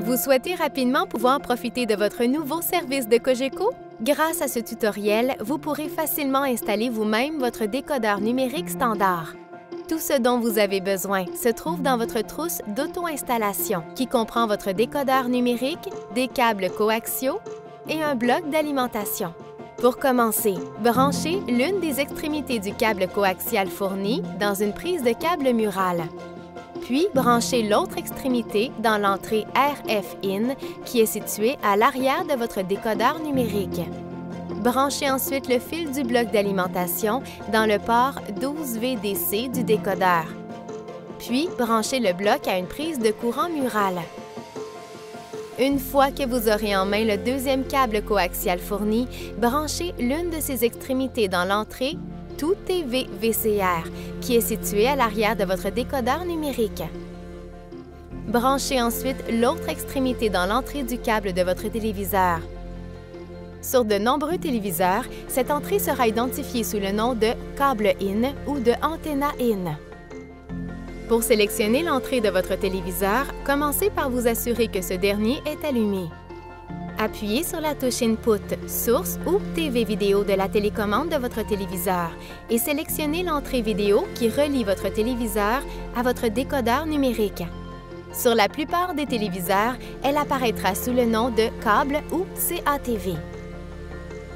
Vous souhaitez rapidement pouvoir profiter de votre nouveau service de Cogeco? Grâce à ce tutoriel, vous pourrez facilement installer vous-même votre décodeur numérique standard. Tout ce dont vous avez besoin se trouve dans votre trousse d'auto-installation, qui comprend votre décodeur numérique, des câbles coaxiaux et un bloc d'alimentation. Pour commencer, branchez l'une des extrémités du câble coaxial fourni dans une prise de câble murale. Puis, branchez l'autre extrémité dans l'entrée RF-IN qui est située à l'arrière de votre décodeur numérique. Branchez ensuite le fil du bloc d'alimentation dans le port 12VDC du décodeur. Puis, branchez le bloc à une prise de courant murale. Une fois que vous aurez en main le deuxième câble coaxial fourni, branchez l'une de ses extrémités dans l'entrée Tout TV VCR, qui est située à l'arrière de votre décodeur numérique. Branchez ensuite l'autre extrémité dans l'entrée du câble de votre téléviseur. Sur de nombreux téléviseurs, cette entrée sera identifiée sous le nom de câble IN ou de antenna IN. Pour sélectionner l'entrée de votre téléviseur, commencez par vous assurer que ce dernier est allumé. Appuyez sur la touche Input, Source ou TV vidéo de la télécommande de votre téléviseur et sélectionnez l'entrée vidéo qui relie votre téléviseur à votre décodeur numérique. Sur la plupart des téléviseurs, elle apparaîtra sous le nom de câble ou CATV.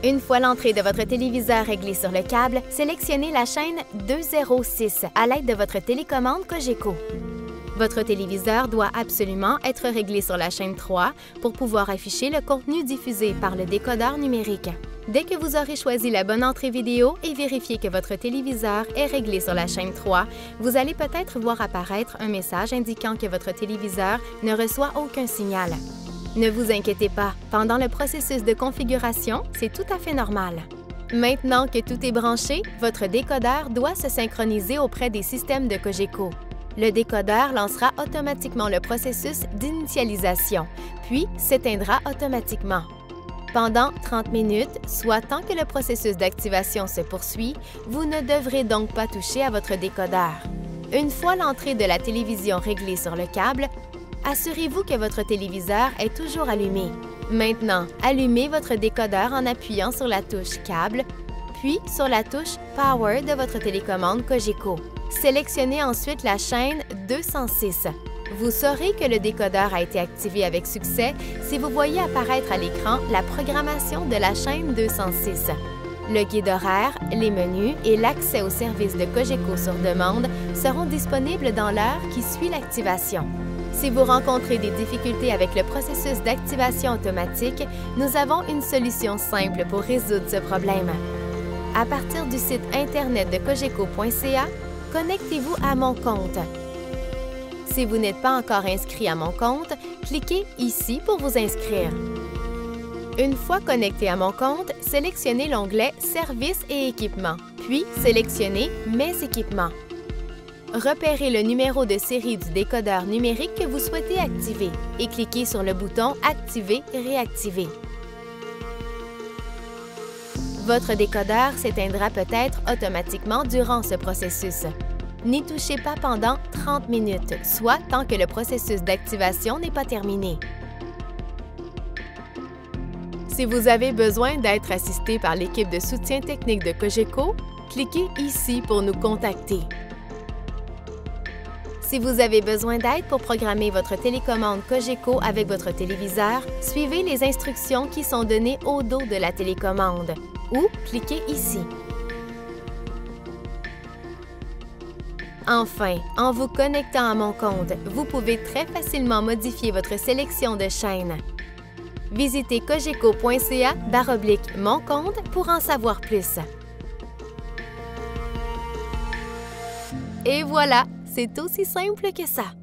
Une fois l'entrée de votre téléviseur réglée sur le câble, sélectionnez la chaîne 206 à l'aide de votre télécommande Cogeco. Votre téléviseur doit absolument être réglé sur la chaîne 3 pour pouvoir afficher le contenu diffusé par le décodeur numérique. Dès que vous aurez choisi la bonne entrée vidéo et vérifié que votre téléviseur est réglé sur la chaîne 3, vous allez peut-être voir apparaître un message indiquant que votre téléviseur ne reçoit aucun signal. Ne vous inquiétez pas, pendant le processus de configuration, c'est tout à fait normal. Maintenant que tout est branché, votre décodeur doit se synchroniser auprès des systèmes de Cogeco. Le décodeur lancera automatiquement le processus d'initialisation, puis s'éteindra automatiquement. Pendant 30 minutes, soit tant que le processus d'activation se poursuit, vous ne devrez donc pas toucher à votre décodeur. Une fois l'entrée de la télévision réglée sur le câble, assurez-vous que votre téléviseur est toujours allumé. Maintenant, allumez votre décodeur en appuyant sur la touche Câble, puis sur la touche Power de votre télécommande Cogeco. Sélectionnez ensuite la chaîne 206. Vous saurez que le décodeur a été activé avec succès si vous voyez apparaître à l'écran la programmation de la chaîne 206. Le guide horaire, les menus et l'accès aux services de Cogeco sur demande seront disponibles dans l'heure qui suit l'activation. Si vous rencontrez des difficultés avec le processus d'activation automatique, nous avons une solution simple pour résoudre ce problème. À partir du site Internet de cogeco.ca, connectez-vous à Mon compte. Si vous n'êtes pas encore inscrit à Mon compte, cliquez ici pour vous inscrire. Une fois connecté à Mon compte, sélectionnez l'onglet Services et équipements, puis sélectionnez Mes équipements. Repérez le numéro de série du décodeur numérique que vous souhaitez activer et cliquez sur le bouton Activer-Réactiver. Votre décodeur s'éteindra peut-être automatiquement durant ce processus. N'y touchez pas pendant 30 minutes, soit tant que le processus d'activation n'est pas terminé. Si vous avez besoin d'être assisté par l'équipe de soutien technique de Cogeco, cliquez ici pour nous contacter. Si vous avez besoin d'aide pour programmer votre télécommande Cogeco avec votre téléviseur, suivez les instructions qui sont données au dos de la télécommande ou cliquez ici. Enfin, en vous connectant à Mon compte, vous pouvez très facilement modifier votre sélection de chaînes. Visitez cogeco.ca/mon compte pour en savoir plus. Et voilà, c'est aussi simple que ça.